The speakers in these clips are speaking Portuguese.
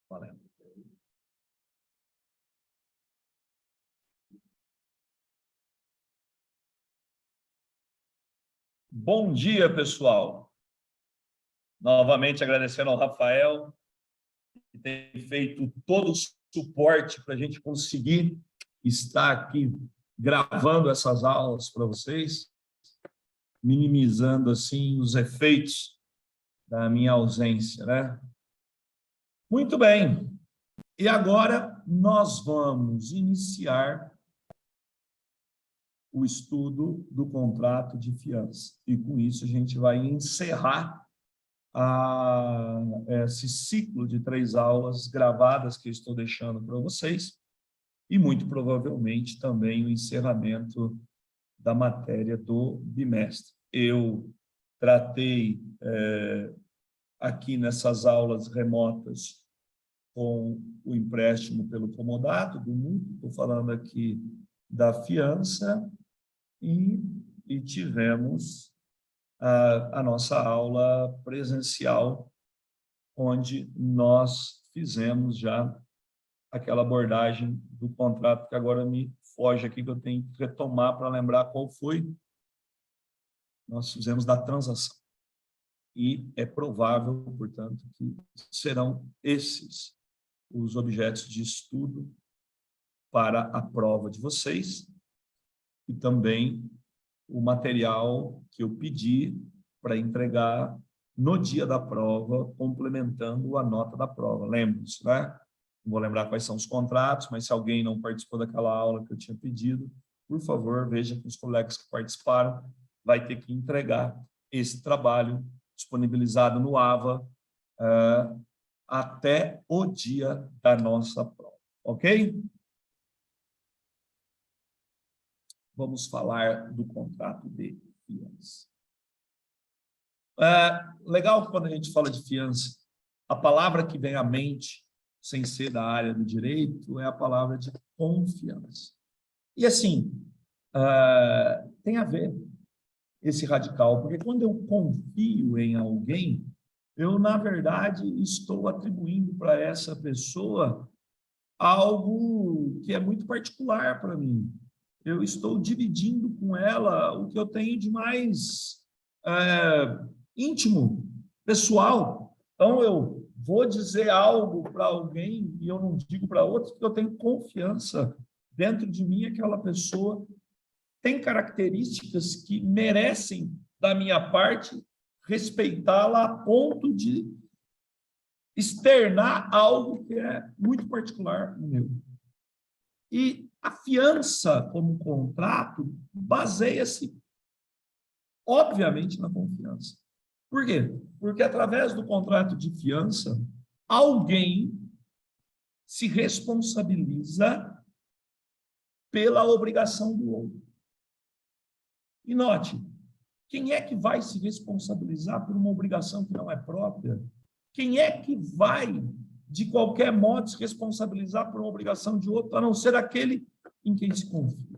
Valendo. Bom dia, pessoal. Novamente agradecendo ao Rafael, que tem feito todo o suporte para a gente conseguir estar aqui gravando essas aulas para vocês, minimizando assim os efeitos da minha ausência, né? Muito bem. E agora nós vamos iniciar o estudo do contrato de fiança. E com isso a gente vai encerrar esse ciclo de 3 aulas gravadas que eu estou deixando para vocês e muito provavelmente também o encerramento da matéria do bimestre. Eu tratei aqui nessas aulas remotas com o empréstimo pelo comodato do mundo, estou falando aqui da fiança, e tivemos a nossa aula presencial, onde nós fizemos já aquela abordagem do contrato, que agora me foge aqui, que eu tenho que retomar para lembrar qual foi. Nós fizemos da transação. E é provável, portanto, que serão esses os objetos de estudo para a prova de vocês, e também o material que eu pedi para entregar no dia da prova, complementando a nota da prova. Lembre-se, né? Não vou lembrar quais são os contratos, mas se alguém não participou daquela aula que eu tinha pedido, por favor, veja que os colegas que participaram vai ter que entregar esse trabalho disponibilizado no AVA até o dia da nossa prova, ok? Vamos falar do contrato de fiança. Legal quando a gente fala de fiança, a palavra que vem à mente, sem ser da área do direito, é a palavra de confiança. E assim, tem a ver esse radical, porque quando eu confio em alguém, eu, na verdade, estou atribuindo para essa pessoa algo que é muito particular para mim. Eu estou dividindo com ela o que eu tenho de mais íntimo, pessoal. Então, eu vou dizer algo para alguém e eu não digo para outro, porque eu tenho confiança dentro de mim, aquela pessoa tem características que merecem, da minha parte, respeitá-la a ponto de externar algo que é muito particular meu. E a fiança, como contrato, baseia-se, obviamente, na confiança. Por quê? Porque, através do contrato de fiança, alguém se responsabiliza pela obrigação do outro. E note, quem é que vai se responsabilizar por uma obrigação que não é própria? Quem é que vai, de qualquer modo, se responsabilizar por uma obrigação de outro, a não ser aquele em quem se confia?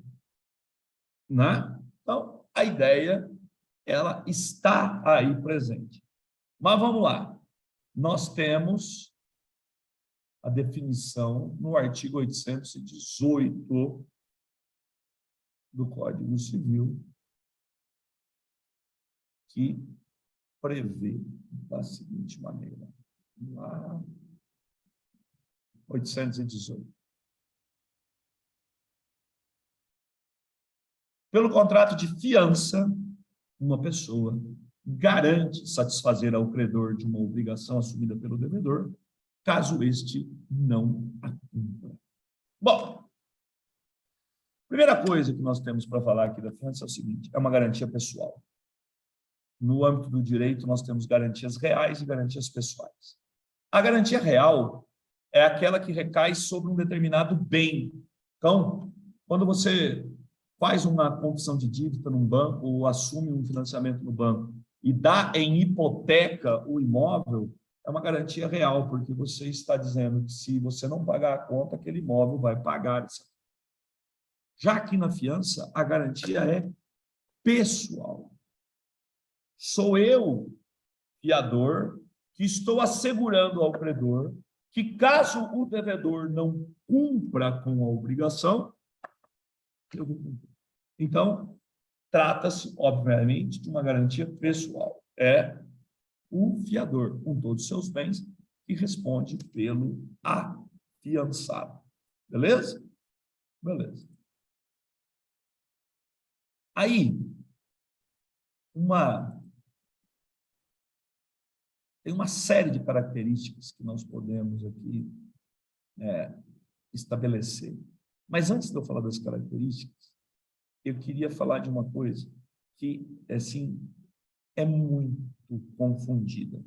Né? Então, a ideia, ela está aí presente. Mas vamos lá. Nós temos a definição no artigo 818 do Código Civil, que prevê da seguinte maneira. Lá, 818. Pelo contrato de fiança, uma pessoa garante satisfazer ao credor de uma obrigação assumida pelo devedor, caso este não a cumpra. Bom, primeira coisa que nós temos para falar aqui da fiança é o seguinte: é uma garantia pessoal. No âmbito do direito, nós temos garantias reais e garantias pessoais. A garantia real é aquela que recai sobre um determinado bem. Então, quando você faz uma confissão de dívida num banco ou assume um financiamento no banco e dá em hipoteca o imóvel, é uma garantia real, porque você está dizendo que se você não pagar a conta, aquele imóvel vai pagar. Já aqui na fiança, a garantia é pessoal. Sou eu, fiador, que estou assegurando ao credor que, caso o devedor não cumpra com a obrigação, eu vou cumprir. Então, trata-se, obviamente, de uma garantia pessoal. É o fiador, com todos os seus bens, que responde pelo afiançado. Beleza? Beleza. Aí, tem uma série de características que nós podemos aqui estabelecer. Mas antes de eu falar das características, eu queria falar de uma coisa que, assim, é muito confundida,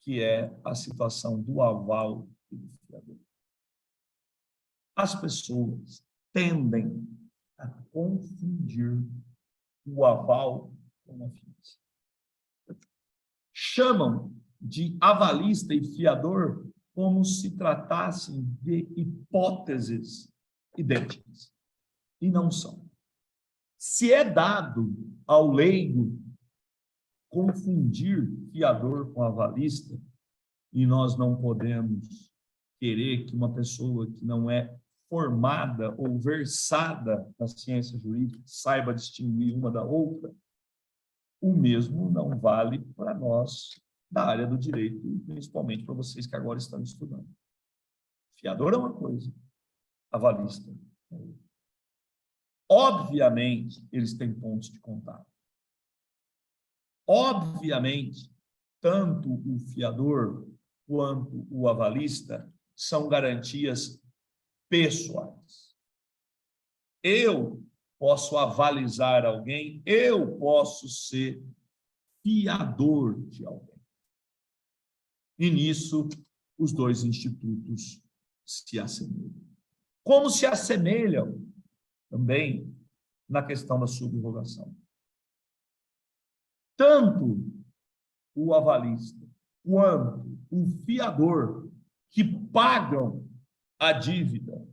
que é a situação do aval e do fiador. As pessoas tendem a confundir o aval com a fiança. Chamam de avalista e fiador como se tratassem de hipóteses idênticas, e não são. Se é dado ao leigo confundir fiador com avalista, e nós não podemos querer que uma pessoa que não é formada ou versada na ciência jurídica saiba distinguir uma da outra, o mesmo não vale para nós da área do direito, e principalmente para vocês que agora estão estudando. Fiador é uma coisa, avalista é outra. Obviamente, eles têm pontos de contato. Obviamente, tanto o fiador quanto o avalista são garantias pessoais. Eu posso avalizar alguém, eu posso ser fiador de alguém. E nisso, os dois institutos se assemelham. Como se assemelham também na questão da subrogação. Tanto o avalista quanto o fiador que pagam a dívida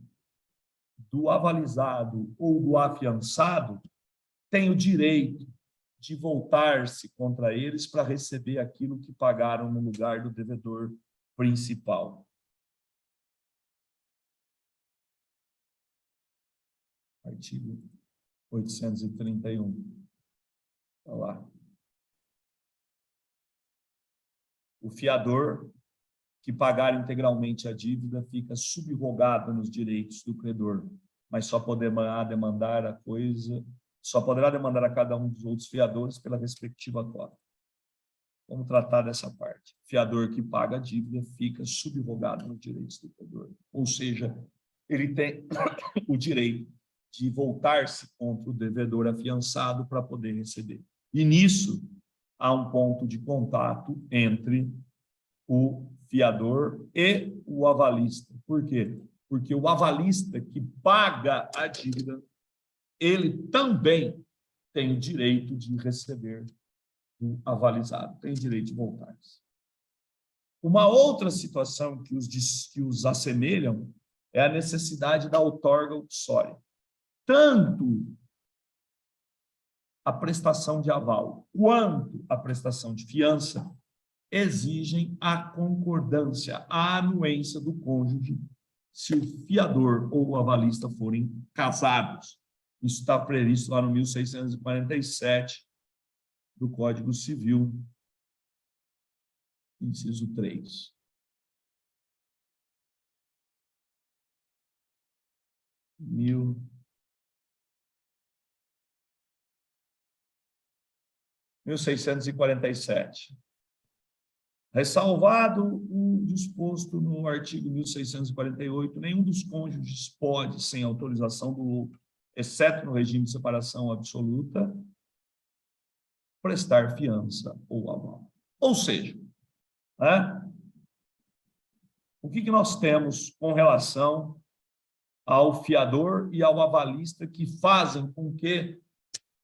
do avalizado ou do afiançado têm o direito de voltar-se contra eles para receber aquilo que pagaram no lugar do devedor principal. Artigo 831. Olha lá. O fiador que pagar integralmente a dívida fica subrogado nos direitos do credor, mas só poderá demandar a cada um dos outros fiadores pela respectiva cota. Vamos tratar dessa parte. O fiador que paga a dívida fica subrogado nos direitos do credor. Ou seja, ele tem o direito de voltar-se contra o devedor afiançado para poder receber. E nisso há um ponto de contato entre o fiador e o avalista. Por quê? Porque o avalista que paga a dívida, ele também tem o direito de receber o avalizado, tem o direito de voltar-se. Uma outra situação que os assemelham é a necessidade da outorga uxória. Tanto a prestação de aval quanto a prestação de fiança exigem a concordância, a anuência do cônjuge, se o fiador ou o avalista forem casados. Isso está previsto lá no 1647 do Código Civil, inciso 3. Mil 1647. Ressalvado o disposto no artigo 1648, nenhum dos cônjuges pode, sem autorização do outro, exceto no regime de separação absoluta, prestar fiança ou aval. Ou seja, o que nós temos com relação ao fiador e ao avalista que fazem com que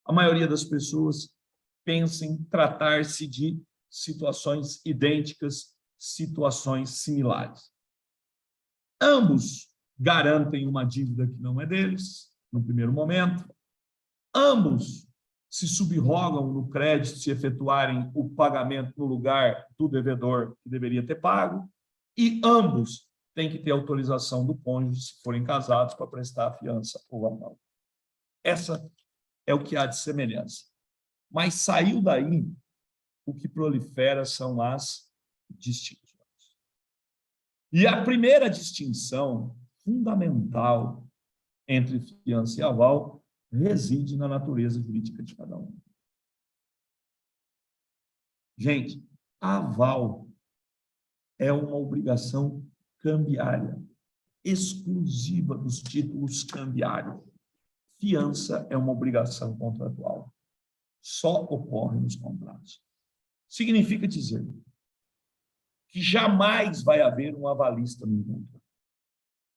a maioria das pessoas pensem tratar-se de situações idênticas, situações similares. Ambos garantem uma dívida que não é deles, no primeiro momento. Ambos se subrogam no crédito se efetuarem o pagamento no lugar do devedor que deveria ter pago, e ambos têm que ter autorização do cônjuge, se forem casados, para prestar a fiança ou aval. Essa é o que há de semelhança. Mas saiu daí, o que prolifera são as distinções. E a primeira distinção fundamental entre fiança e aval reside na natureza jurídica de cada um. Gente, aval é uma obrigação cambiária, exclusiva dos títulos cambiários. Fiança é uma obrigação contratual. Só ocorre nos contratos. Significa dizer que jamais vai haver um avalista no contrato.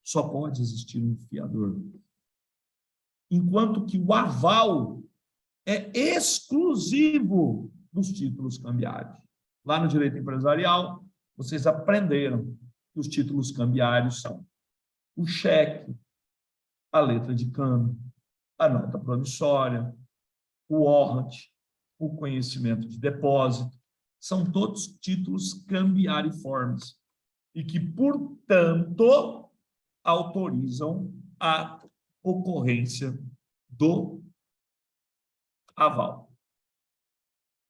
Só pode existir um fiador. Enquanto que o aval é exclusivo dos títulos cambiários. Lá no direito empresarial, vocês aprenderam que os títulos cambiários são o cheque, a letra de câmbio, a nota promissória, o warrant, o conhecimento de depósito, são todos títulos cambiariformes e que, portanto, autorizam a ocorrência do aval.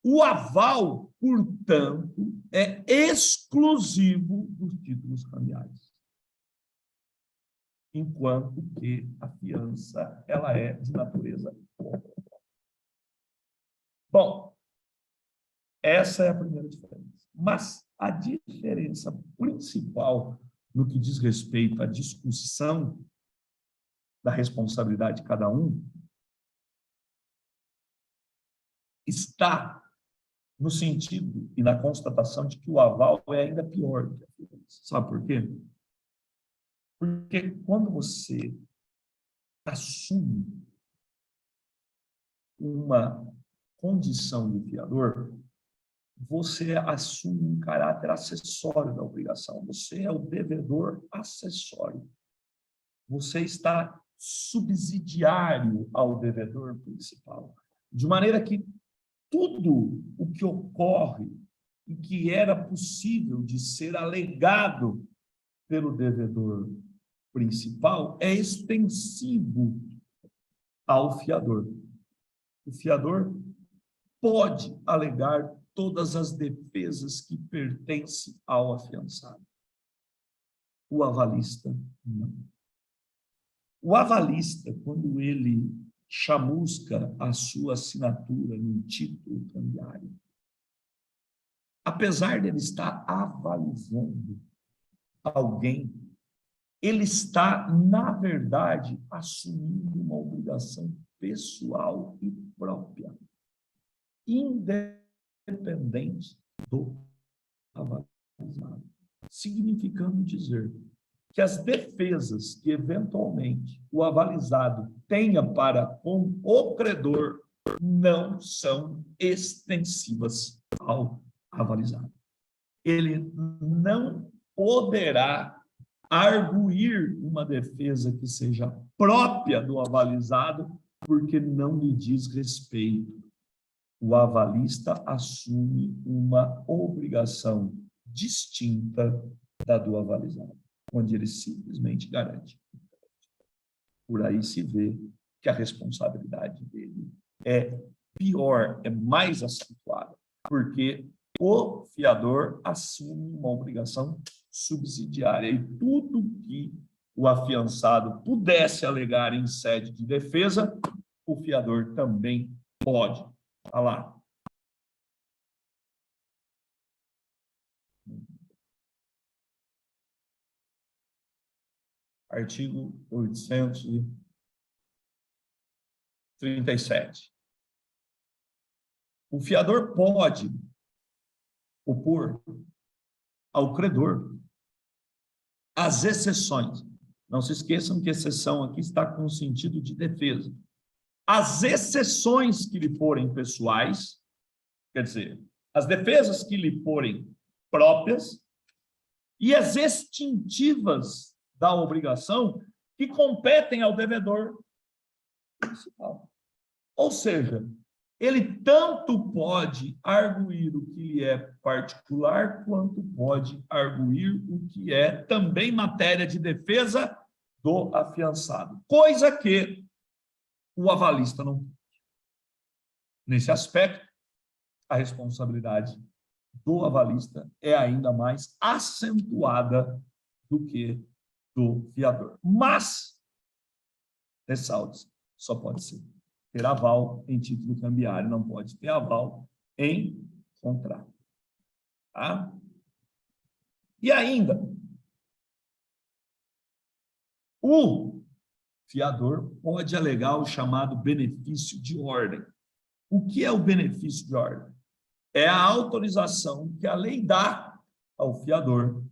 O aval, portanto, é exclusivo dos títulos cambiários, enquanto que a fiança ela é de natureza contratual. Bom, essa é a primeira diferença. Mas a diferença principal no que diz respeito à discussão da responsabilidade de cada um está no sentido e na constatação de que o aval é ainda pior do que a fiança. Sabe por quê? Porque quando você assume uma condição de fiador, você assume um caráter acessório da obrigação. Você é o devedor acessório. Você está subsidiário ao devedor principal. De maneira que tudo o que ocorre e que era possível de ser alegado pelo devedor principal é extensivo ao fiador. O fiador pode alegar todas as defesas que pertencem ao afiançado. O avalista, não. O avalista, quando ele chamusca a sua assinatura num título cambiário, apesar de ele estar avalizando alguém, ele está, na verdade, assumindo uma obrigação pessoal e própria, independente do avalizado, significando dizer que as defesas que, eventualmente, o avalizado tenha para com o credor não são extensivas ao avalizado. Ele não poderá arguir uma defesa que seja própria do avalizado, porque não lhe diz respeito. O avalista assume uma obrigação distinta da do avalizado, onde ele simplesmente garante. Por aí se vê que a responsabilidade dele é pior, é mais acentuada, porque o fiador assume uma obrigação subsidiária e tudo que o afiançado pudesse alegar em sede de defesa, o fiador também pode. Olha lá. Artigo 837. O fiador pode opor ao credor as exceções. Não se esqueçam que exceção aqui está com o sentido de defesa. As exceções que lhe forem pessoais, quer dizer, as defesas que lhe forem próprias e as extintivas da obrigação que competem ao devedor principal. Ou seja, ele tanto pode arguir o que lhe é particular, quanto pode arguir o que é também matéria de defesa do afiançado. Coisa que o avalista não pode. Nesse aspecto, a responsabilidade do avalista é ainda mais acentuada do que do fiador. Mas, ressalve-se, só pode ser ter aval em título cambiário, não pode ter aval em contrato. Tá? E ainda, o fiador pode alegar o chamado benefício de ordem. O que é o benefício de ordem? É a autorização que a lei dá ao fiador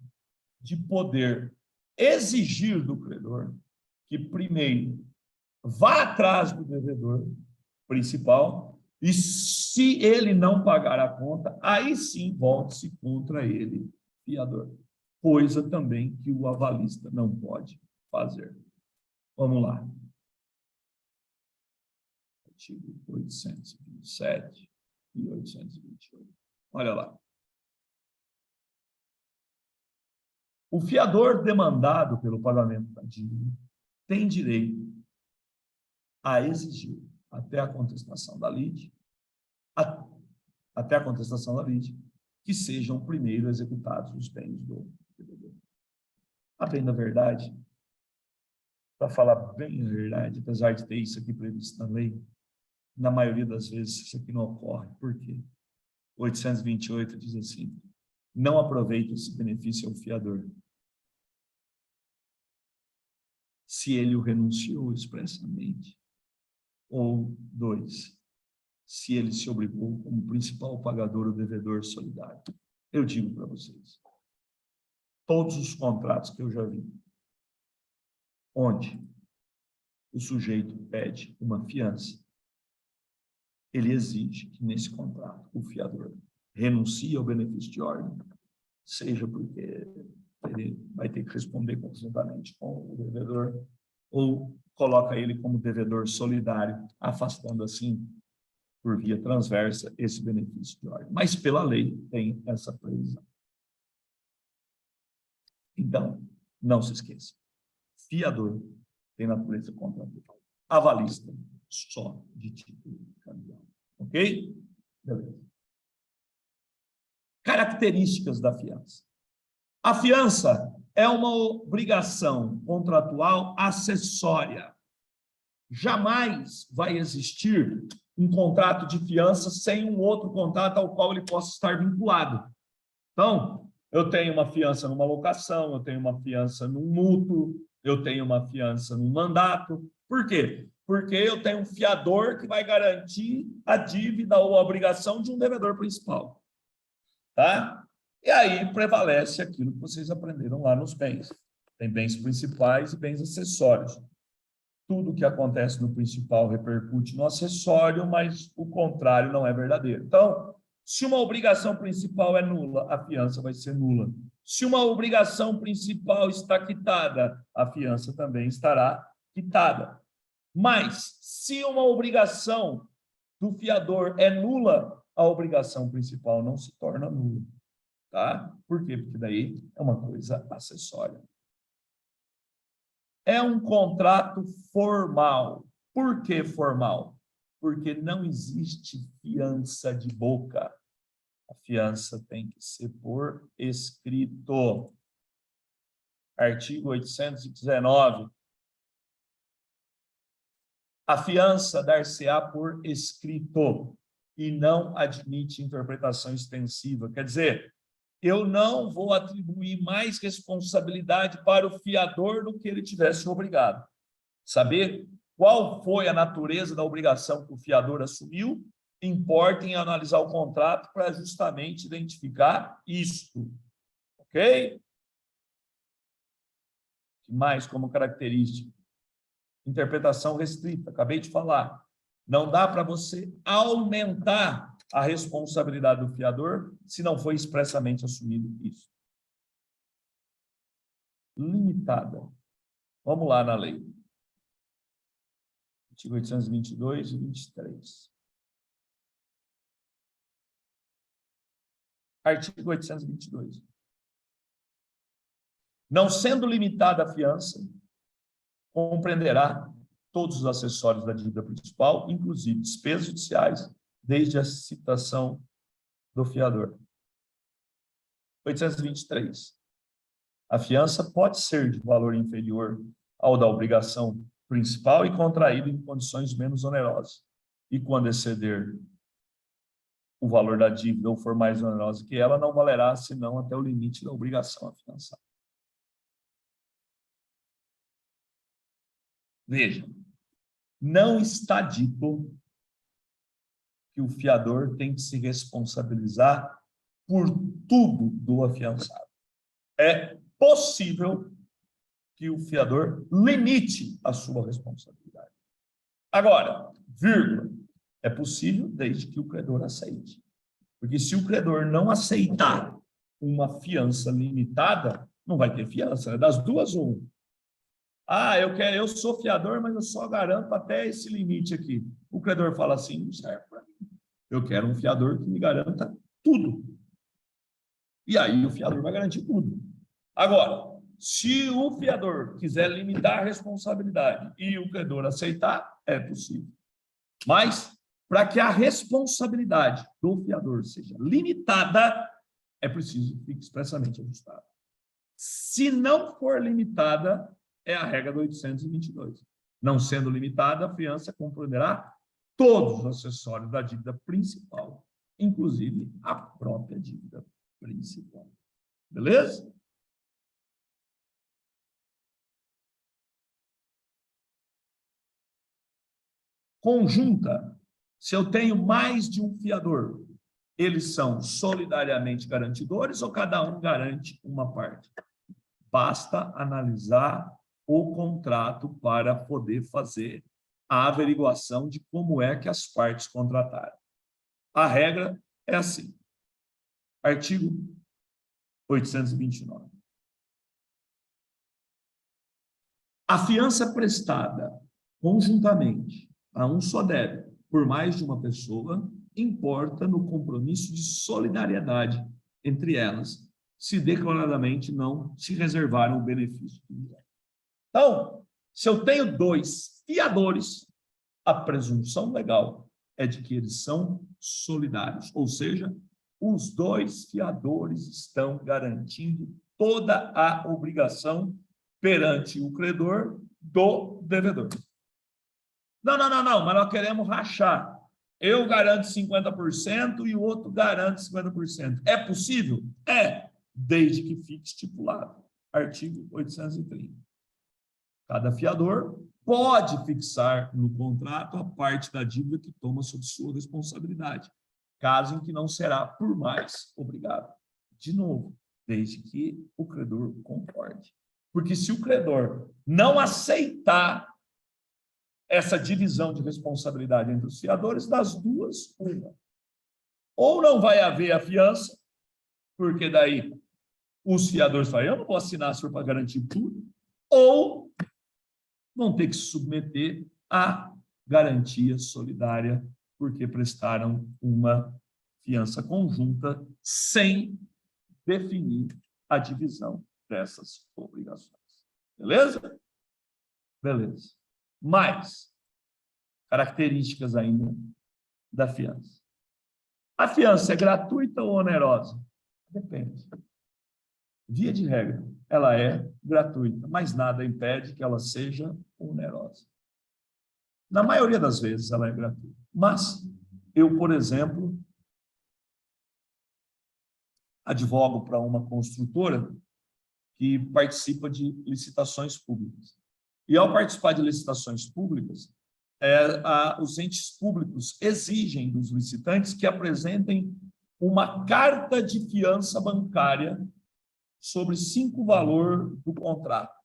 de poder exigir do credor que, primeiro, vá atrás do devedor principal e, se ele não pagar a conta, aí sim volte-se contra ele, fiador. Coisa também que o avalista não pode fazer. Vamos lá. Artigo 827 e 828. Olha lá. O fiador demandado pelo pagamento da dívida tem direito a exigir, até a contestação da lide, que sejam primeiro executados os bens do devedor. A bem da verdade, para falar bem a verdade, apesar de ter isso aqui previsto na lei, na maioria das vezes isso aqui não ocorre. Por quê? 828 diz assim: não aproveita esse benefício ao fiador se ele o renunciou expressamente, ou 2, se ele se obrigou como principal pagador ou devedor solidário. Eu digo para vocês, todos os contratos que eu já vi, onde o sujeito pede uma fiança, ele exige que nesse contrato o fiador renuncie ao benefício de ordem, seja porque ele vai ter que responder conjuntamente com o devedor, ou coloca ele como devedor solidário, afastando assim, por via transversa, esse benefício de ordem. Mas pela lei tem essa previsão. Então, não se esqueça, fiador tem natureza contratual, avalista só de título cambial. Ok? Beleza. Características da fiança. A fiança é uma obrigação contratual acessória. Jamais vai existir um contrato de fiança sem um outro contrato ao qual ele possa estar vinculado. Então, eu tenho uma fiança numa locação, eu tenho uma fiança num mútuo, eu tenho uma fiança num mandato. Por quê? Porque eu tenho um fiador que vai garantir a dívida ou a obrigação de um devedor principal. Tá? E aí prevalece aquilo que vocês aprenderam lá nos bens. Tem bens principais e bens acessórios. Tudo que acontece no principal repercute no acessório, mas o contrário não é verdadeiro. Então, se uma obrigação principal é nula, a fiança vai ser nula. Se uma obrigação principal está quitada, a fiança também estará quitada. Mas, se uma obrigação do fiador é nula, a obrigação principal não se torna nula. Tá? Por quê? Porque daí é uma coisa acessória. É um contrato formal. Por que formal? Porque não existe fiança de boca. A fiança tem que ser por escrito. Artigo 819. A fiança dar-se-á por escrito e não admite interpretação extensiva. Quer dizer, eu não vou atribuir mais responsabilidade para o fiador do que ele tivesse obrigado. Saber qual foi a natureza da obrigação que o fiador assumiu importa em analisar o contrato para justamente identificar isto. Ok? Mais como característica. Interpretação restrita, acabei de falar. Não dá para você aumentar a responsabilidade do fiador se não foi expressamente assumido isso. Limitada. Vamos lá na lei. Artigo 822 e 23. Artigo 822. Não sendo limitada a fiança, compreenderá todos os acessórios da dívida principal, inclusive despesas judiciais, desde a citação do fiador. 823. A fiança pode ser de valor inferior ao da obrigação principal e contraído em condições menos onerosas. E quando exceder o valor da dívida ou for mais onerosa que ela, não valerá senão até o limite da obrigação a fiançar. Veja, não está dito que o fiador tem que se responsabilizar por tudo do afiançado. É possível que o fiador limite a sua responsabilidade. Agora, vírgula, é possível desde que o credor aceite. Porque se o credor não aceitar uma fiança limitada, não vai ter fiança, né? Das duas, uma. Ah, eu sou fiador, mas eu só garanto até esse limite aqui. O credor fala assim, não serve para mim. Eu quero um fiador que me garanta tudo. E aí o fiador vai garantir tudo. Agora, se o fiador quiser limitar a responsabilidade e o credor aceitar, é possível. Mas, para que a responsabilidade do fiador seja limitada, é preciso que fique expressamente ajustada. Se não for limitada, é a regra do 822. Não sendo limitada, a fiança compreenderá todos os acessórios da dívida principal, inclusive a própria dívida principal. Beleza? Conjunta. Se eu tenho mais de um fiador, eles são solidariamente garantidores ou cada um garante uma parte? Basta analisar o contrato para poder fazer a averiguação de como é que as partes contrataram. A regra é assim. Artigo 829. A fiança prestada conjuntamente a um só débito por mais de uma pessoa importa no compromisso de solidariedade entre elas, se declaradamente não se reservarem o benefício. Então, se eu tenho dois fiadores, a presunção legal é de que eles são solidários, ou seja, os dois fiadores estão garantindo toda a obrigação perante o credor do devedor. Não, mas nós queremos rachar. Eu garanto 50% e o outro garante 50%. É possível? É, desde que fique estipulado. Artigo 830. Cada fiador pode fixar no contrato a parte da dívida que toma sob sua responsabilidade, caso em que não será por mais obrigado. De novo, desde que o credor concorde. Porque se o credor não aceitar essa divisão de responsabilidade entre os fiadores, das duas, uma. Ou não vai haver a fiança, porque daí os fiadores falam, eu não vou assinar se for para garantir tudo, ou vão ter que se submeter à garantia solidária, porque prestaram uma fiança conjunta sem definir a divisão dessas obrigações. Beleza? Beleza. Mais características ainda da fiança. A fiança é gratuita ou onerosa? Depende. Via de regra, ela é gratuita, mas nada impede que ela seja onerosa. Na maioria das vezes, ela é gratuita. Mas eu, por exemplo, advogo para uma construtora que participa de licitações públicas. E, ao participar de licitações públicas, os entes públicos exigem dos licitantes que apresentem uma carta de fiança bancária sobre 5 valor do contrato.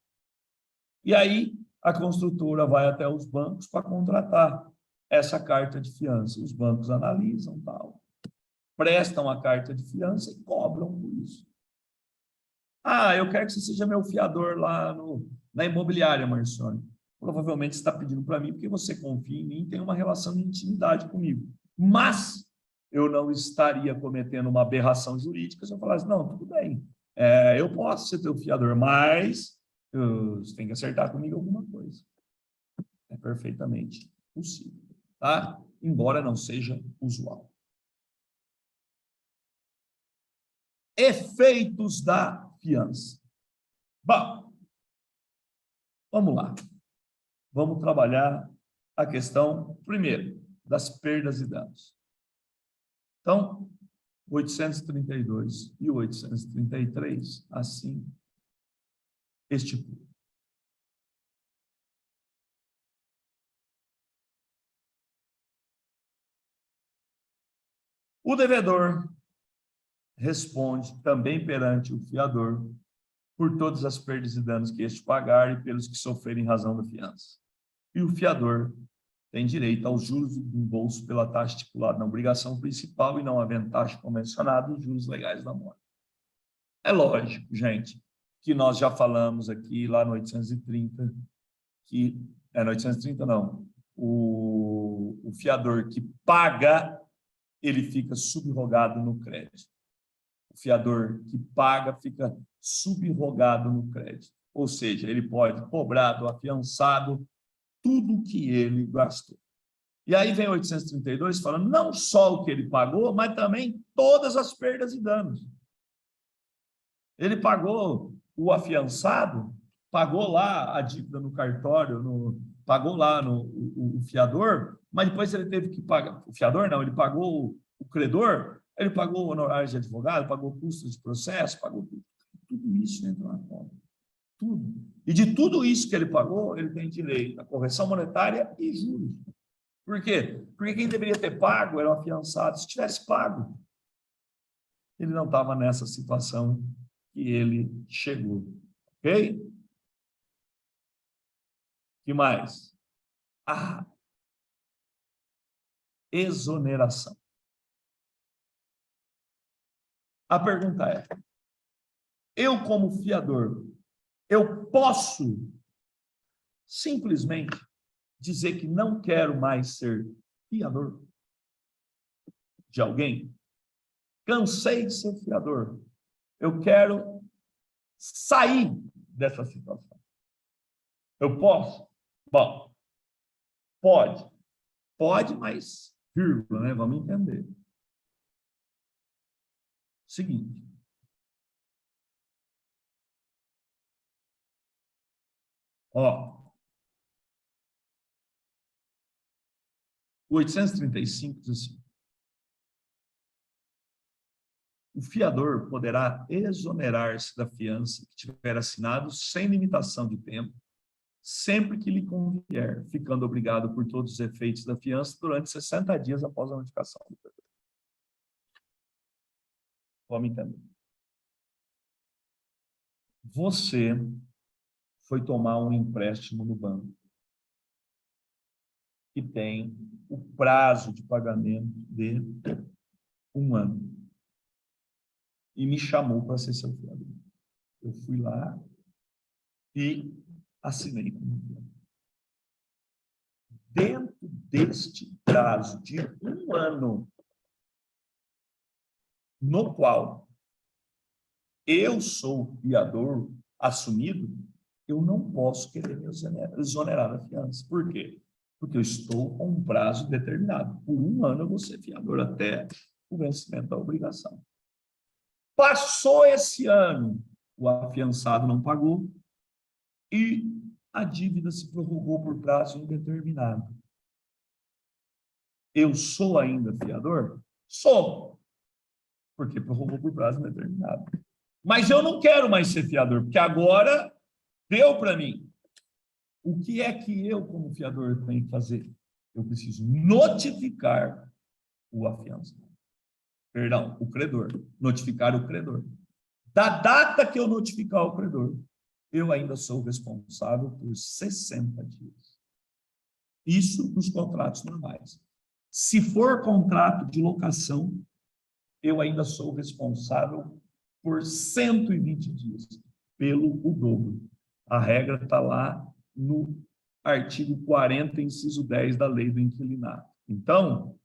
E aí, a construtora vai até os bancos para contratar essa carta de fiança. Os bancos analisam, tal, prestam a carta de fiança e cobram por isso. Ah, eu quero que você seja meu fiador lá na imobiliária, Marcione. Provavelmente você está pedindo para mim porque você confia em mim e tem uma relação de intimidade comigo. Mas eu não estaria cometendo uma aberração jurídica se eu falasse, não, tudo bem, eu posso ser teu fiador, mas você tem que acertar comigo alguma coisa. É perfeitamente possível, tá? Embora não seja usual. Efeitos da fiança. Bom, vamos lá. Vamos trabalhar a questão, primeiro, das perdas e danos. Então, 832 e 833, assim, estipulam. O devedor responde também perante o fiador por todas as perdas e danos que este pagar e pelos que sofrerem em razão da fiança. E o fiador tem direito aos juros do embolso pela taxa estipulada na obrigação principal e não havendo taxa convencionada, os juros legais da morte. É lógico, gente, que nós já falamos aqui lá no 830, que no 830 não, o fiador que paga, ele fica subrogado no crédito. O fiador que paga fica subrogado no crédito. Ou seja, ele pode cobrar do afiançado tudo que ele gastou. E aí vem 832 falando não só o que ele pagou, mas também todas as perdas e danos. Ele pagou o afiançado, pagou lá a dívida no cartório, pagou lá o fiador, mas depois ele teve que pagar, o fiador não, ele pagou o credor, ele pagou honorários de advogado, pagou custos de processo, pagou tudo isso entra na conta. Tudo. E de tudo isso que ele pagou, ele tem direito à correção monetária e juros. Por quê? Porque quem deveria ter pago era o afiançado. Se tivesse pago, ele não estava nessa situação que ele chegou. Ok? O que mais? A exoneração. A pergunta é, eu como fiador, eu posso simplesmente dizer que não quero mais ser fiador de alguém? Cansei de ser fiador. Eu quero sair dessa situação. Eu posso? Bom, pode. Pode, mas vírgula, né? Vamos entender. Seguinte. Ó. 835 diz assim. O fiador poderá exonerar-se da fiança que tiver assinado sem limitação de tempo, sempre que lhe convier, ficando obrigado por todos os efeitos da fiança durante 60 dias após a notificação do devedor. Vamos entender. Você foi tomar um empréstimo no banco que tem o prazo de pagamento de 1 ano. E me chamou para ser seu fiador. Eu fui lá e assinei com ele. Dentro deste prazo de 1 ano, no qual eu sou o fiador assumido, eu não posso querer me exonerar da fiança. Por quê? Porque eu estou com um prazo determinado. Por 1 ano eu vou ser fiador até o vencimento da obrigação. Passou esse ano, o afiançado não pagou e a dívida se prorrogou por prazo indeterminado. Eu sou ainda fiador? Sou, porque prorrogou por prazo indeterminado. Mas eu não quero mais ser fiador, porque agora deu para mim. O que é que eu, como fiador, tenho que fazer? Eu preciso notificar o afiançado. Perdão, o credor. Notificar o credor. Da data que eu notificar o credor, eu ainda sou responsável por 60 dias. Isso nos contratos normais. Se for contrato de locação, eu ainda sou responsável por 120 dias, pelo o dobro. A regra está lá no artigo 40, inciso 10 da Lei do Inquilinato. Então,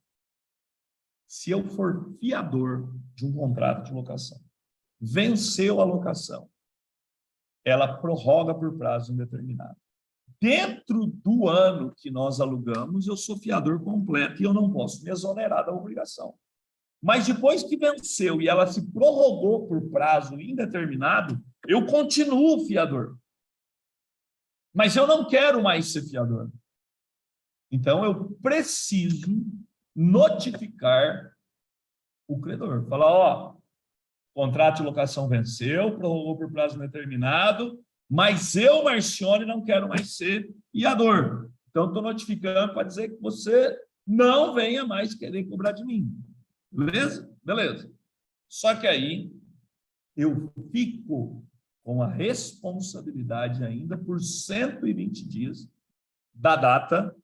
Se eu for fiador de um contrato de locação, venceu a locação, ela prorroga por prazo indeterminado. Dentro do ano que nós alugamos, eu sou fiador completo e eu não posso me exonerar da obrigação. Mas depois que venceu e ela se prorrogou por prazo indeterminado, eu continuo fiador. Mas eu não quero mais ser fiador. Então, eu preciso notificar o credor. Falar, ó, contrato de locação venceu, prorrogou por prazo indeterminado, mas eu, Marcione, não quero mais ser fiador. Então, estou notificando para dizer que você não venha mais querer cobrar de mim. Beleza? Beleza. Só que aí eu fico com a responsabilidade ainda por 120 dias da data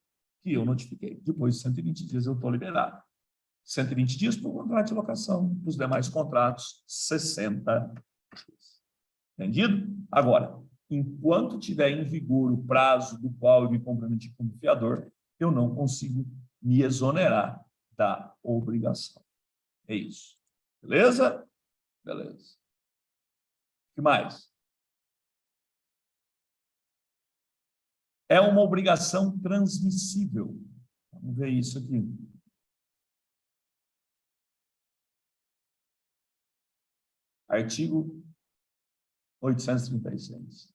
que eu notifiquei. Depois de 120 dias eu estou liberado. 120 dias para o contrato de locação, para os demais contratos, 60 dias. Entendido? Agora, enquanto tiver em vigor o prazo do qual eu me comprometi como fiador, eu não consigo me exonerar da obrigação. É isso. Beleza? Beleza. O que mais? É uma obrigação transmissível. Vamos ver isso aqui. Artigo 836.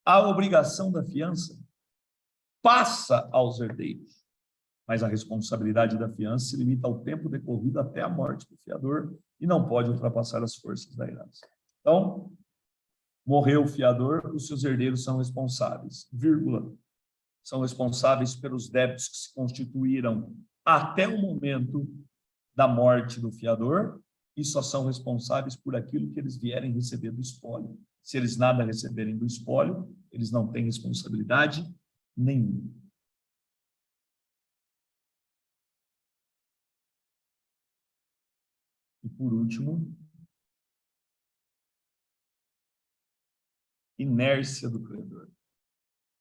A obrigação da fiança passa aos herdeiros, mas a responsabilidade da fiança se limita ao tempo decorrido até a morte do fiador e não pode ultrapassar as forças da herança. Então, morreu o fiador, os seus herdeiros são responsáveis, vírgula, são responsáveis pelos débitos que se constituíram até o momento da morte do fiador e só são responsáveis por aquilo que eles vierem receber do espólio. Se eles nada receberem do espólio, eles não têm responsabilidade nenhuma. E por último, inércia do credor.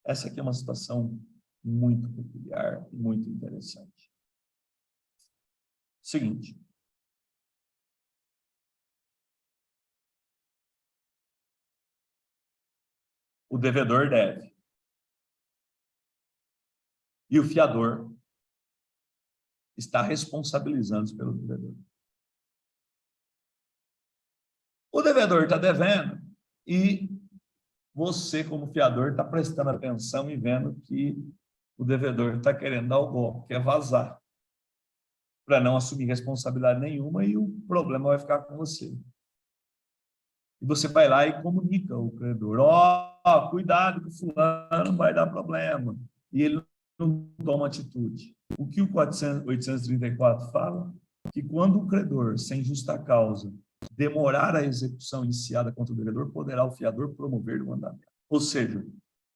Essa aqui é uma situação muito peculiar e muito interessante. Seguinte. O devedor deve. E o fiador está responsabilizando pelo devedor. O devedor está devendo e você, como fiador, está prestando atenção e vendo que o devedor está querendo dar o golpe, quer vazar, para não assumir responsabilidade nenhuma e o problema vai ficar com você. E você vai lá e comunica ao credor, ó, cuidado que o fulano vai dar problema. E ele não toma atitude. O que o 834 fala? Que quando o credor, sem justa causa, demorar a execução iniciada contra o devedor, poderá o fiador promover o mandamento. Ou seja,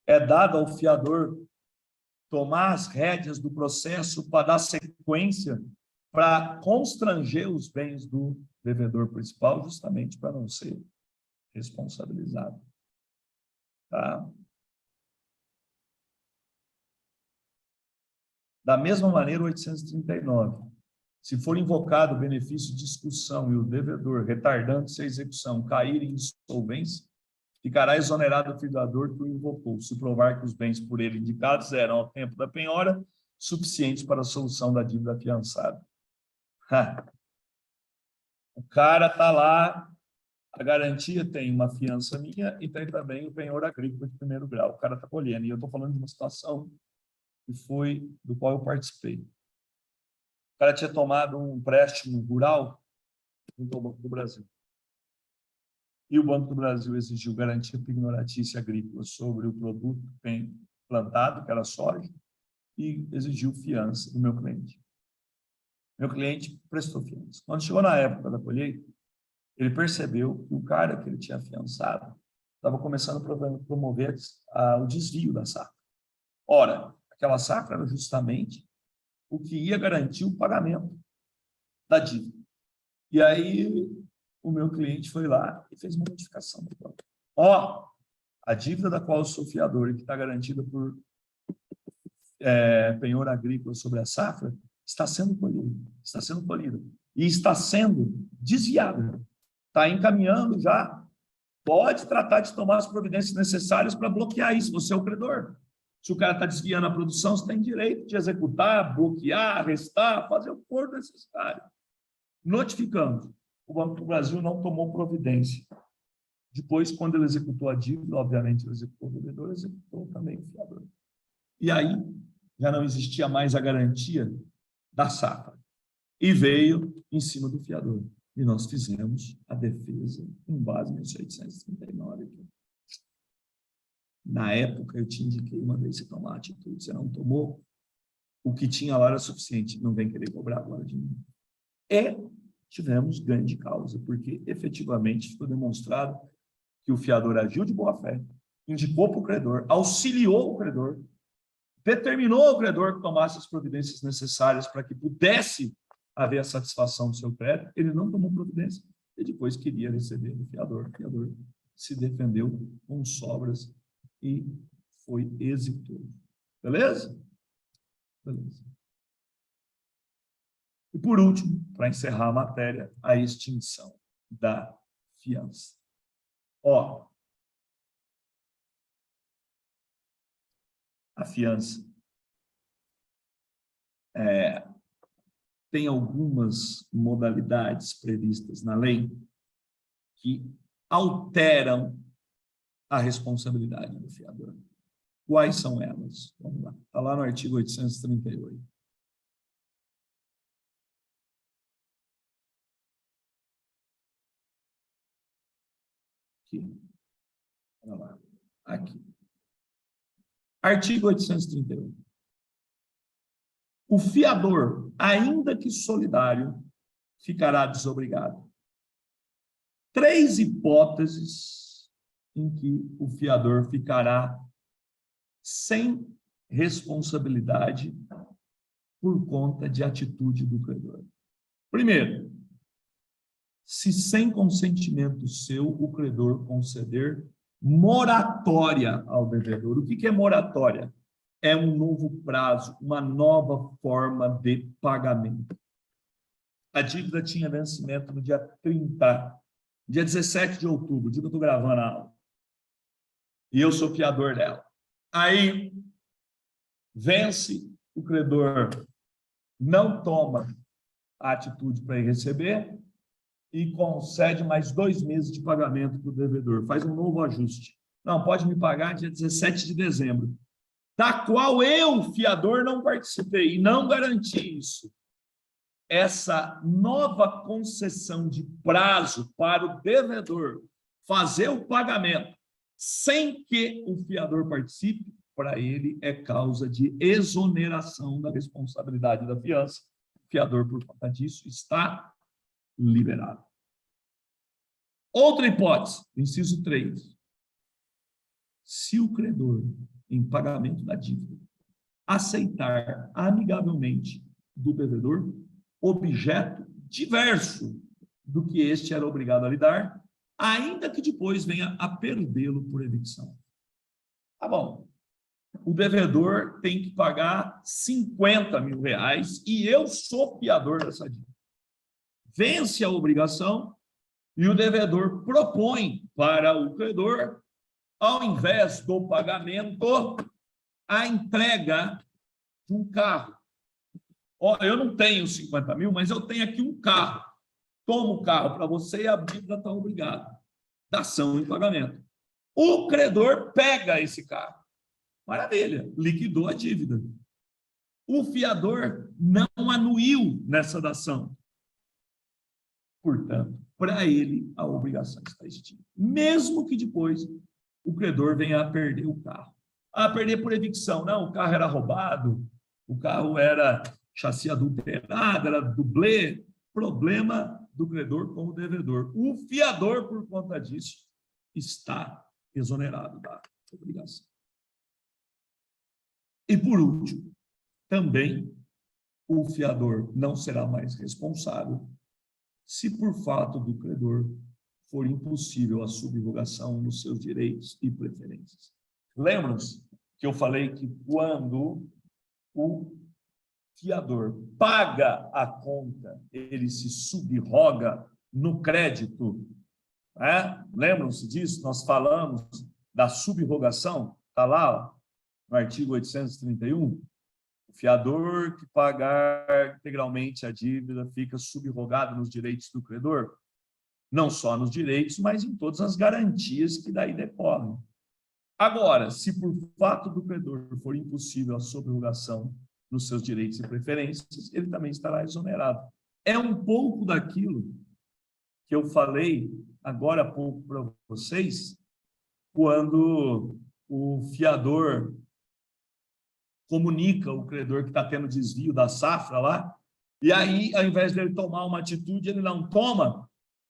é dado ao fiador tomar as rédeas do processo para dar sequência, para constranger os bens do devedor principal, justamente para não ser responsabilizado. Tá? Da mesma maneira, 839. Se for invocado o benefício de discussão e o devedor, retardando-se a execução, cair em insolvência, ficará exonerado o fiador que o invocou, se provar que os bens por ele indicados eram, ao tempo da penhora, suficientes para a solução da dívida afiançada. O cara está lá, a garantia tem uma fiança minha e tem também o penhor agrícola de primeiro grau. O cara está colhendo. E eu estou falando de uma situação que foi do qual eu participei. O cara tinha tomado um empréstimo rural junto ao Banco do Brasil. E o Banco do Brasil exigiu garantia pignoratícia agrícola sobre o produto plantado, que era soja, e exigiu fiança do meu cliente. Meu cliente prestou fiança. Quando chegou na época da colheita, ele percebeu que o cara que ele tinha afiançado estava começando a promover o desvio da safra. Ora, aquela safra era justamente o que ia garantir o pagamento da dívida. E aí, o meu cliente foi lá e fez uma modificação. Ó, a dívida da qual eu sou fiador e que está garantida por penhor agrícola sobre a safra, está sendo colhida e está sendo desviada. Está encaminhando já. Pode tratar de tomar as providências necessárias para bloquear isso. Você é o credor. Se o cara está desviando a produção, você tem direito de executar, bloquear, arrestar, fazer o que for necessário. Notificamos. O Banco do Brasil não tomou providência. Depois, quando ele executou a dívida, obviamente ele executou o devedor, executou também o fiador. E aí, já não existia mais a garantia da safra. E veio em cima do fiador. E nós fizemos a defesa com base em 1839. Na época, eu te indiquei, mandei você tomar atitude. Você não tomou, o que tinha lá era suficiente. Não vem querer cobrar agora de mim. Tivemos ganho de causa, porque efetivamente foi demonstrado que o fiador agiu de boa fé, indicou para o credor, auxiliou o credor, determinou ao credor que tomasse as providências necessárias para que pudesse haver a satisfação do seu crédito. Ele não tomou providência e depois queria receber do fiador. O fiador se defendeu com sobras e foi exitoso. Beleza? Beleza. E, por último, para encerrar a matéria, a extinção da fiança. A fiança tem algumas modalidades previstas na lei que alteram a responsabilidade do fiador. Quais são elas? Vamos lá. Está lá no artigo 838. Aqui. Artigo 838. O fiador, ainda que solidário, ficará desobrigado. 3 hipóteses em que o fiador ficará sem responsabilidade por conta de atitude do credor. Primeiro, se sem consentimento seu o credor conceder moratória ao devedor. O que é moratória? É um novo prazo, uma nova forma de pagamento. A dívida tinha vencimento no dia 30, dia 17 de outubro, dia que eu estou gravando a aula. E eu sou fiador dela. Aí, vence, o credor não toma a atitude para ir receber e concede mais 2 meses de pagamento para o devedor. Faz um novo ajuste. Não, pode me pagar dia 17 de dezembro, da qual eu, fiador, não participei e não garanti isso. Essa nova concessão de prazo para o devedor fazer o pagamento sem que o fiador participe, para ele é causa de exoneração da responsabilidade da fiança. O fiador, por conta disso, está liberado. Outra hipótese, inciso 3. Se o credor, em pagamento da dívida, aceitar amigavelmente do devedor objeto diverso do que este era obrigado a lhe dar, ainda que depois venha a perdê-lo por evicção. Tá bom. O devedor tem que pagar 50 mil reais e eu sou fiador dessa dívida. Vence a obrigação e o devedor propõe para o credor, ao invés do pagamento, a entrega de um carro. Eu não tenho 50 mil, mas eu tenho aqui um carro. Toma o carro para você e a dívida está obrigada. Dação em pagamento. O credor pega esse carro. Maravilha, liquidou a dívida. O fiador não anuiu nessa dação. Portanto, para ele, a obrigação está extinta. Mesmo que depois o credor venha a perder o carro. Perder por evicção. Não, o carro era roubado, o carro era chassi adulterado, era dublê. Problema do credor com o devedor. O fiador, por conta disso, está exonerado da obrigação. E, por último, também o fiador não será mais responsável se, por fato do credor, for impossível a subrogação dos seus direitos e preferências. Lembram-se que eu falei que quando o fiador paga a conta, ele se subroga no crédito. Lembram-se disso? Nós falamos da subrogação, está lá, ó, no artigo 831. O fiador que pagar integralmente a dívida fica subrogado nos direitos do credor, não só nos direitos, mas em todas as garantias que daí decorrem. Agora, se por fato do credor for impossível a subrogação nos seus direitos e preferências, ele também estará exonerado. É um pouco daquilo que eu falei agora há pouco para vocês, quando o fiador comunica o credor que está tendo desvio da safra lá, e aí, ao invés dele tomar uma atitude, ele não toma,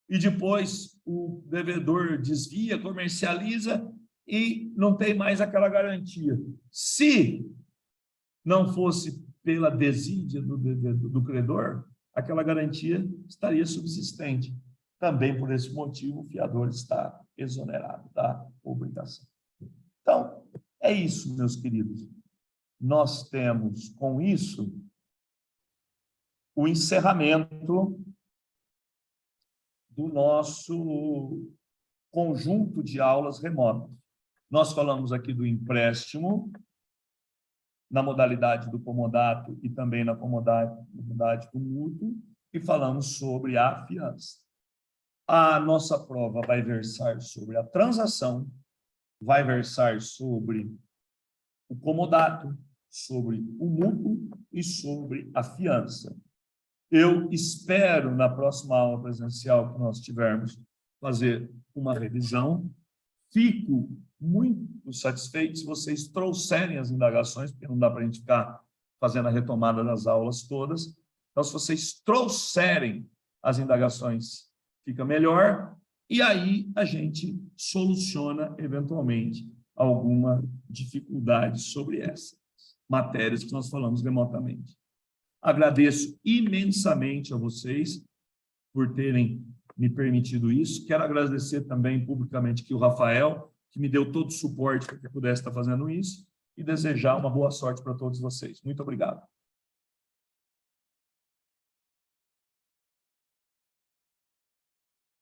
e depois o devedor desvia, comercializa, e não tem mais aquela garantia. Se não fosse pela desídia do credor, aquela garantia estaria subsistente. Também por esse motivo, o fiador está exonerado da obrigação. Então, é isso, meus queridos. Nós temos, com isso, o encerramento do nosso conjunto de aulas remotas. Nós falamos aqui do empréstimo, na modalidade do comodato e também na modalidade do mútuo, e falamos sobre a fiança. A nossa prova vai versar sobre a transação, vai versar sobre o comodato, sobre o mútuo e sobre a fiança. Eu espero, na próxima aula presencial que nós tivermos, fazer uma revisão. Fico muito satisfeito se vocês trouxerem as indagações, porque não dá para a gente ficar fazendo a retomada das aulas todas. Então, se vocês trouxerem as indagações, fica melhor, e aí a gente soluciona, eventualmente, alguma dificuldade sobre essas matérias que nós falamos remotamente. Agradeço imensamente a vocês por terem me permitido isso. Quero agradecer também publicamente aqui o Rafael, que me deu todo o suporte para que eu pudesse estar fazendo isso, e desejar uma boa sorte para todos vocês. Muito obrigado.